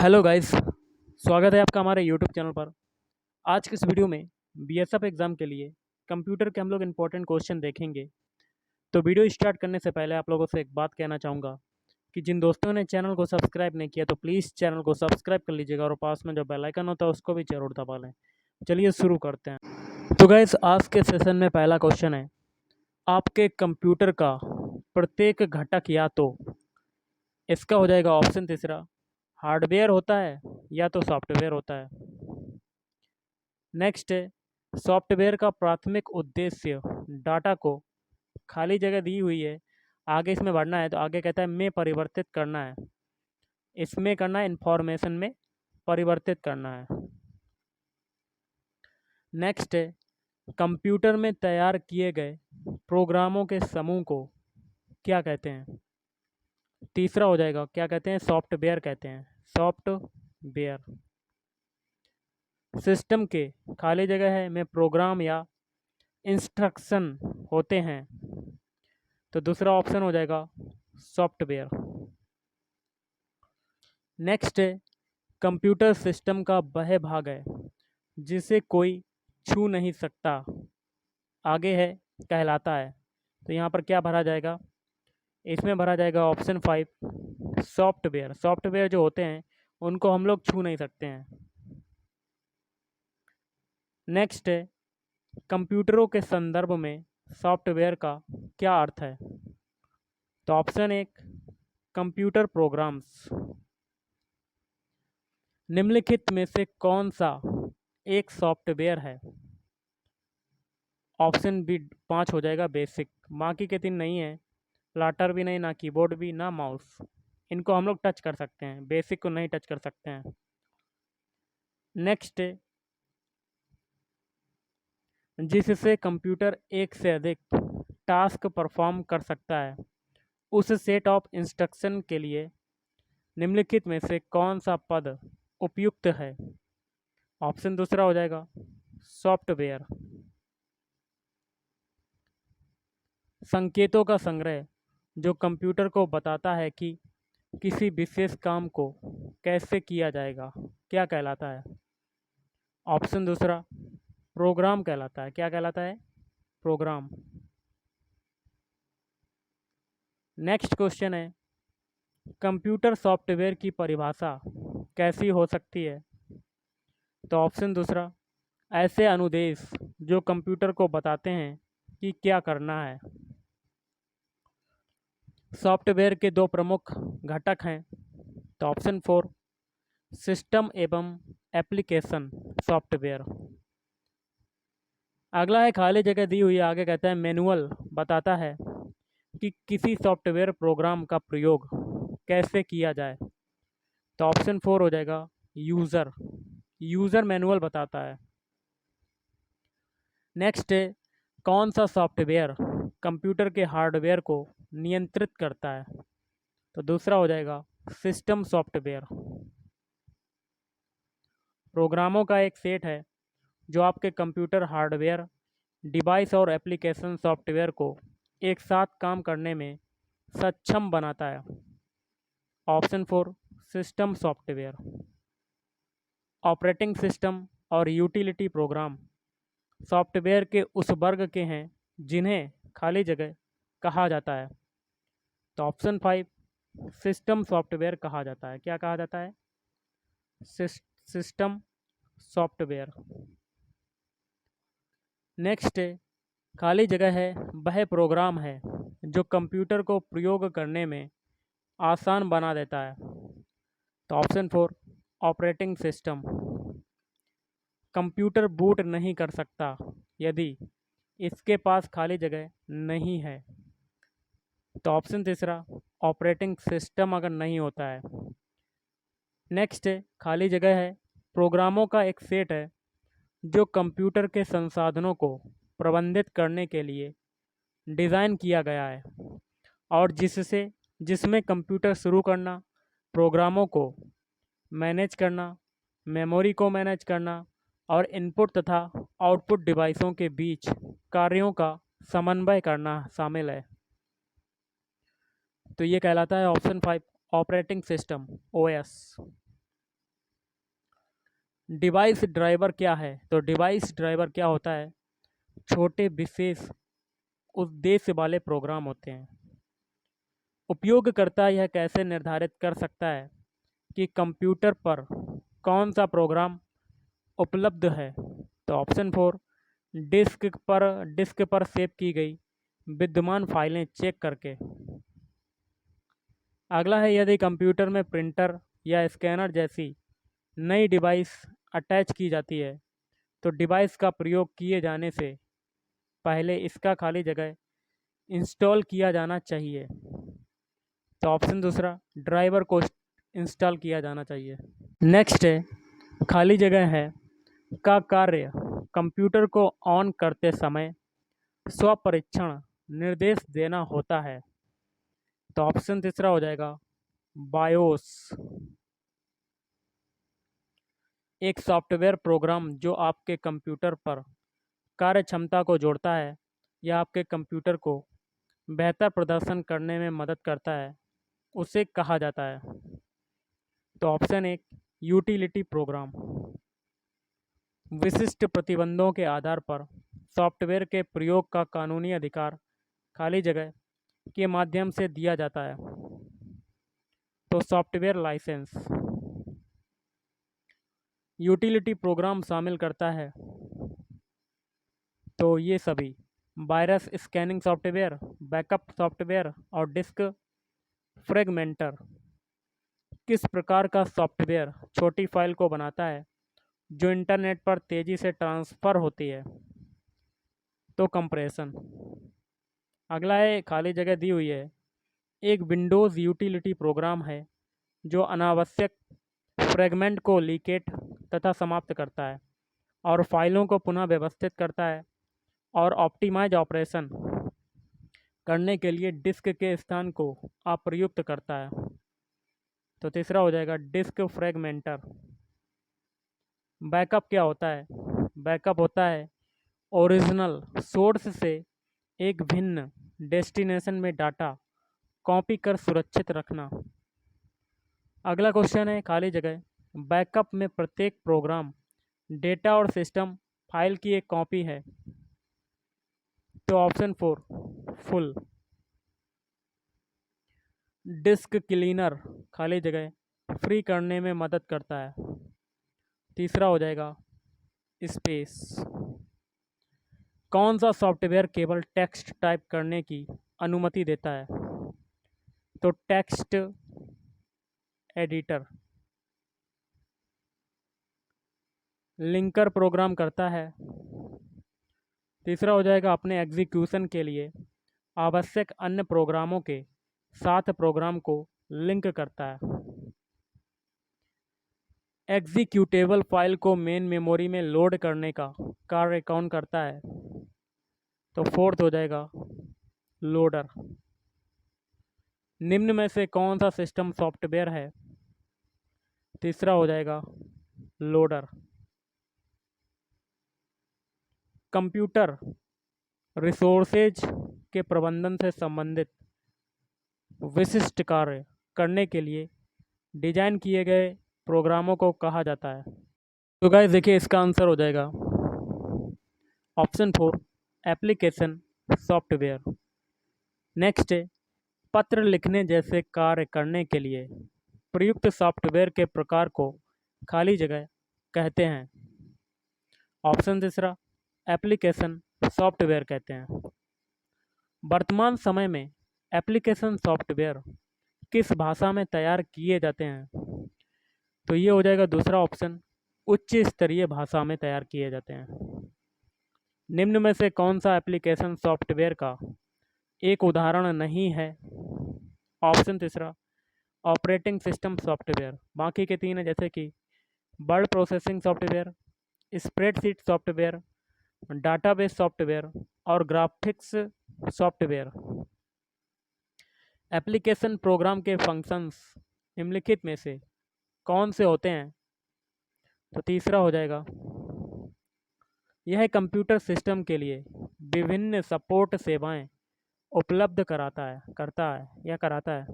Hello guys, स्वागत है आपका हमारे यूट्यूब चैनल पर। आज की इस वीडियो में बीएसएफ एग्ज़ाम के लिए कंप्यूटर के हम लोग इंपॉर्टेंट क्वेश्चन देखेंगे। तो वीडियो स्टार्ट करने से पहले आप लोगों से एक बात कहना चाहूँगा कि जिन दोस्तों ने चैनल को सब्सक्राइब नहीं किया तो प्लीज़ चैनल को सब्सक्राइब कर लीजिएगा और पास में जो बेल आइकन होता है उसको भी ज़रूर दबा लें। चलिए शुरू करते हैं। तो गाइस, आज के सेशन में पहला क्वेश्चन है, आपके कंप्यूटर का प्रत्येक घटक या तो इसका हो जाएगा ऑप्शन तीसरा हार्डवेयर होता है या तो सॉफ्टवेयर होता है। नेक्स्ट है, सॉफ्टवेयर का प्राथमिक उद्देश्य डाटा को खाली जगह दी हुई है, आगे इसमें बढ़ना है तो आगे कहता है में परिवर्तित करना है, इसमें करना है इंफॉर्मेशन में परिवर्तित करना है। नेक्स्ट है, कंप्यूटर में तैयार किए गए प्रोग्रामों के समूह को क्या कहते हैं। तीसरा हो जाएगा, क्या कहते हैं, सॉफ्टवेयर कहते हैं, सॉफ्टवेयर। सिस्टम के खाली जगह है में प्रोग्राम या इंस्ट्रक्शन होते हैं, तो दूसरा ऑप्शन हो जाएगा सॉफ्टवेयर। नेक्स्ट है, कंप्यूटर सिस्टम का वह भाग है जिसे कोई छू नहीं सकता, आगे है कहलाता है, तो यहाँ पर क्या भरा जाएगा, इसमें भरा जाएगा ऑप्शन 5 सॉफ्टवेयर। सॉफ्टवेयर जो होते हैं उनको हम लोग छू नहीं सकते हैं। नेक्स्ट है, कंप्यूटरों के संदर्भ में सॉफ्टवेयर का क्या अर्थ है, तो ऑप्शन 1 कंप्यूटर प्रोग्राम्स। निम्नलिखित में से कौन सा एक सॉफ्टवेयर है, ऑप्शन बी 5 हो जाएगा बेसिक। बाकी के 3 नहीं है, फ्लटर भी नहीं, ना कीबोर्ड भी, ना माउस। इनको हम लोग टच कर सकते हैं, बेसिक को नहीं टच कर सकते हैं। नेक्स्ट, जिससे कंप्यूटर एक से अधिक टास्क परफॉर्म कर सकता है, उस सेट ऑफ इंस्ट्रक्शन के लिए निम्नलिखित में से कौन सा पद उपयुक्त है, ऑप्शन दूसरा हो जाएगा सॉफ्टवेयर। संकेतों का संग्रह जो कंप्यूटर को बताता है कि किसी विशेष काम को कैसे किया जाएगा क्या कहलाता है, ऑप्शन दूसरा प्रोग्राम कहलाता है। क्या कहलाता है, प्रोग्राम। नेक्स्ट क्वेश्चन है, कंप्यूटर सॉफ्टवेयर की परिभाषा कैसी हो सकती है, तो ऑप्शन दूसरा ऐसे अनुदेश जो कंप्यूटर को बताते हैं कि क्या करना है। सॉफ्टवेयर के 2 प्रमुख घटक हैं, तो ऑप्शन 4 सिस्टम एवं एप्लीकेशन सॉफ्टवेयर। अगला है खाली जगह दी हुई, आगे कहता है मैनुअल बताता है कि किसी सॉफ्टवेयर प्रोग्राम का प्रयोग कैसे किया जाए, तो ऑप्शन 4 हो जाएगा यूज़र। यूज़र मैनुअल बताता है। नेक्स्ट है, कौन सा सॉफ्टवेयर कंप्यूटर के हार्डवेयर को नियंत्रित करता है, तो दूसरा हो जाएगा सिस्टम सॉफ्टवेयर। प्रोग्रामों का एक सेट है जो आपके कंप्यूटर हार्डवेयर डिवाइस और एप्लीकेशन सॉफ्टवेयर को एक साथ काम करने में सक्षम बनाता है, option 4 system software. Operating system और यूटिलिटी प्रोग्राम सॉफ्टवेयर के उस वर्ग के हैं जिन्हें खाली जगह कहा जाता है, तो ऑप्शन 5 सिस्टम सॉफ्टवेयर कहा जाता है। क्या कहा जाता है, सिस्टम सॉफ्टवेयर। नेक्स्ट खाली जगह है वह प्रोग्राम है जो कंप्यूटर को प्रयोग करने में आसान बना देता है, तो option 4 operating system. Computer boot नहीं कर सकता यदि इसके पास खाली जगह नहीं है, तो ऑप्शन तीसरा ऑपरेटिंग सिस्टम अगर नहीं होता है। नेक्स्ट खाली जगह है प्रोग्रामों का एक सेट है जो कंप्यूटर के संसाधनों को प्रबंधित करने के लिए डिज़ाइन किया गया है और जिसमें कंप्यूटर शुरू करना, प्रोग्रामों को मैनेज करना, मेमोरी को मैनेज करना और इनपुट तथा आउटपुट डिवाइसों के बीच कार्यों का समन्वय करना शामिल है, तो ये कहलाता है option 5 operating system, OS. Device driver क्या है? तो डिवाइस ड्राइवर क्या होता है? छोटे विशेष उद्देश्य वाले प्रोग्राम होते हैं। उपयोगकर्ता यह कैसे निर्धारित कर सकता है कि कंप्यूटर पर कौन सा प्रोग्राम उपलब्ध है? तो ऑप्शन 4, डिस्क पर सेव की गई विद्यमान फाइलें चेक करके। अगला है, यदि कंप्यूटर में प्रिंटर या स्कैनर जैसी नई डिवाइस अटैच की जाती है तो डिवाइस का प्रयोग किए जाने से पहले इसका खाली जगह इंस्टॉल किया जाना चाहिए। तो ऑप्शन दूसरा, ड्राइवर को इंस्टॉल किया जाना चाहिए। नेक्स्ट है, खाली जगह है का कार्य कंप्यूटर को ऑन करते समय स्वपरीक्षण निर्देश देना होता है। तो ऑप्शन तीसरा हो जाएगा बायोस। एक सॉफ्टवेयर प्रोग्राम जो आपके कंप्यूटर पर कार्य क्षमता को जोड़ता है या आपके कंप्यूटर को बेहतर प्रदर्शन करने में मदद करता है, उसे कहा जाता है। तो ऑप्शन 1, यूटिलिटी प्रोग्राम। विशिष्ट प्रतिबंधों के आधार पर सॉफ्टवेयर के प्रयोग का कानूनी अधिकार खाली जगह के माध्यम से दिया जाता है। तो सॉफ्टवेयर लाइसेंस। यूटिलिटी प्रोग्राम शामिल करता है तो ये सभी virus scanning software, backup software और डिस्क फ्रेगमेंटर। किस प्रकार का सॉफ्टवेयर छोटी फाइल को बनाता है जो इंटरनेट पर तेज़ी से ट्रांसफ़र होती है? तो कंप्रेशन। अगला है, खाली जगह दी हुई है, एक विंडोज़ यूटिलिटी प्रोग्राम है जो अनावश्यक फ्रेगमेंट को लीकेट तथा समाप्त करता है और फाइलों को पुनः व्यवस्थित करता है और ऑप्टिमाइज ऑपरेशन करने के लिए डिस्क के स्थान को अप्रयुक्त करता है। तो तीसरा हो जाएगा डिस्क फ्रेगमेंटर। बैकअप क्या होता है? बैकअप होता है ओरिजिनल सोर्स से एक भिन्न डेस्टिनेशन में डाटा कॉपी कर सुरक्षित रखना। अगला क्वेश्चन है, खाली जगह, बैकअप में प्रत्येक प्रोग्राम, डेटा और सिस्टम फाइल की एक कॉपी है। तो ऑप्शन 4, फुल। डिस्क क्लीनर खाली जगह फ्री करने में मदद करता है। तीसरा हो जाएगा स्पेस। कौन सा सॉफ्टवेयर केवल टेक्स्ट टाइप करने की अनुमति देता है? तो टेक्स्ट एडिटर। लिंकर प्रोग्राम करता है। तीसरा हो जाएगा अपने एग्जीक्यूशन के लिए आवश्यक अन्य प्रोग्रामों के साथ प्रोग्राम को लिंक करता है। एग्जीक्यूटेबल फाइल को मेन मेमोरी में लोड करने का कार्य कौन करता है? तो फोर्थ हो जाएगा लोडर। निम्न में से कौन सा सिस्टम सॉफ्टवेयर है? तीसरा हो जाएगा लोडर। कंप्यूटर रिसोर्सेज के प्रबंधन से संबंधित विशिष्ट कार्य करने के लिए डिजाइन किए गए प्रोग्रामों को कहा जाता है। तो गाइस देखिए, इसका आंसर हो जाएगा ऑप्शन 4, एप्लीकेशन सॉफ्टवेयर। नेक्स्ट है, पत्र लिखने जैसे कार्य करने के लिए प्रयुक्त सॉफ्टवेयर के प्रकार को खाली जगह कहते हैं। ऑप्शन तीसरा, एप्लीकेशन सॉफ्टवेयर कहते हैं। वर्तमान समय में एप्लीकेशन सॉफ्टवेयर किस भाषा में तैयार किए जाते हैं? तो ये हो जाएगा दूसरा ऑप्शन, उच्च स्तरीय भाषा में तैयार किए जाते हैं। निम्न में से कौन सा एप्लीकेशन सॉफ्टवेयर का एक उदाहरण नहीं है? ऑप्शन तीसरा, ऑपरेटिंग सिस्टम सॉफ्टवेयर। बाकी के तीन है, जैसे कि word processing software, spreadsheet software, database software और ग्राफिक्स सॉफ्टवेयर। एप्लीकेशन प्रोग्राम के फंक्शंस निम्नलिखित में से कौन से होते हैं? तो तीसरा हो जाएगा, यह कंप्यूटर सिस्टम के लिए विभिन्न सपोर्ट सेवाएं उपलब्ध करता है।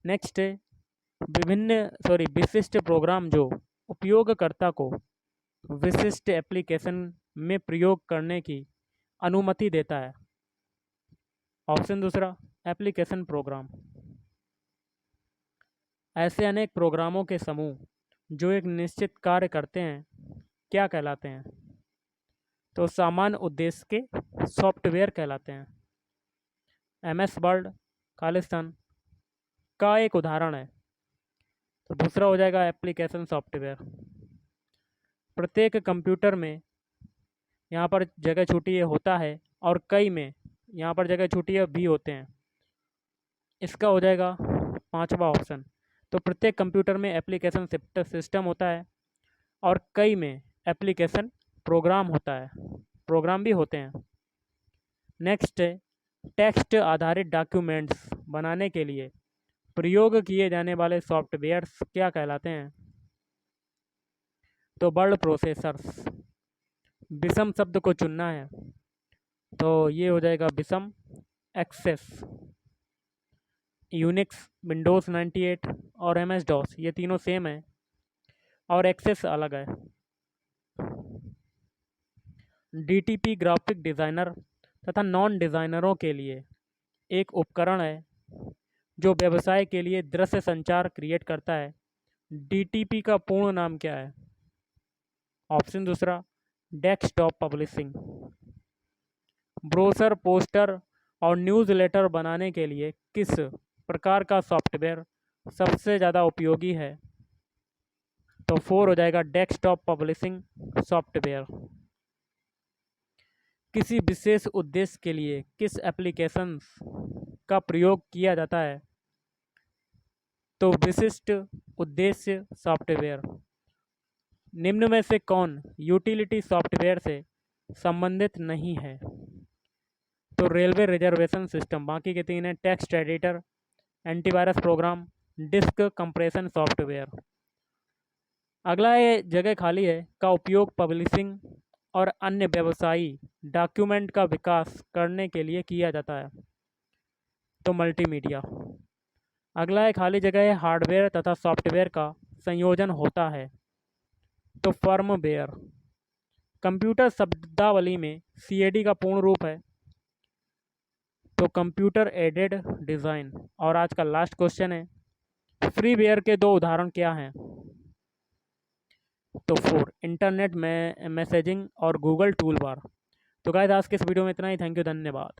नेक्स्ट है, विशिष्ट प्रोग्राम जो उपयोगकर्ता को विशिष्ट एप्लीकेशन में प्रयोग करने की अनुमति देता है। ऑप्शन दूसरा, एप्लीकेशन प्रोग्राम। ऐसे अनेक प्रोग्रामों के समूह जो एक निश्चित कार्य करते हैं क्या कहलाते हैं? तो सामान्य उद्देश्य के सॉफ्टवेयर कहलाते हैं। MS वर्ड खालिस्तान का एक उदाहरण है। तो दूसरा हो जाएगा एप्लीकेशन सॉफ्टवेयर। प्रत्येक कंप्यूटर में यहाँ पर जगह छुट्टी होता है और कई में यहाँ पर जगह छुट्टी भी होते हैं। इसका हो जाएगा पांचवा ऑप्शन। तो प्रत्येक कंप्यूटर में एप्लीकेशन सिस्टम होता है और कई में एप्लीकेशन प्रोग्राम होता है, प्रोग्राम भी होते हैं। नेक्स्ट है टेक्स्ट आधारित डॉक्यूमेंट्स बनाने के लिए प्रयोग किए जाने वाले सॉफ्टवेयर्स क्या कहलाते हैं? तो वर्ड प्रोसेसर्स। विषम शब्द को चुनना है तो ये हो जाएगा विषम। एक्सेस, यूनिक्स, विंडोज़ 98 और MS DOS ये तीनों सेम है और एक्सेस अलग है। DTP ग्राफिक डिज़ाइनर तथा नॉन डिज़ाइनरों के लिए एक उपकरण है जो व्यवसाय के लिए दृश्य संचार क्रिएट करता है। DTP का पूर्ण नाम क्या है? ऑप्शन दूसरा, डेस्कटॉप पब्लिशिंग। ब्रोशर, पोस्टर और न्यूज़लेटर बनाने के लिए किस प्रकार का सॉफ्टवेयर सबसे ज़्यादा उपयोगी है? तो 4 हो जाएगा डेस्कटॉप पब्लिशिंग सॉफ्टवेयर। किसी विशेष उद्देश्य के लिए किस एप्लीकेशंस का प्रयोग किया जाता है? तो विशिष्ट उद्देश्य सॉफ्टवेयर। निम्न में से कौन यूटिलिटी सॉफ्टवेयर से संबंधित नहीं है? तो रेलवे रिजर्वेशन सिस्टम, बाकी के तीन है text editor, antivirus program, disk compression software. अगला ये जगह खाली है का उपयोग पब्लिशिंग और अन्य व्यवसायी डॉक्यूमेंट का विकास करने के लिए किया जाता है। तो मल्टीमीडिया। अगला एक खाली जगह है हार्डवेयर तथा सॉफ्टवेयर का संयोजन होता है। तो फर्मवेयर। कंप्यूटर शब्दावली में CAD का पूर्ण रूप है। तो कंप्यूटर एडेड डिज़ाइन। और आज का लास्ट क्वेश्चन है फ्रीवेयर के दो उदाहरण क्या हैं? तो 4 इंटरनेट में मैसेजिंग और गूगल टूल बार। तो गाइस आज के इस वीडियो में इतना ही। थैंक यू, धन्यवाद।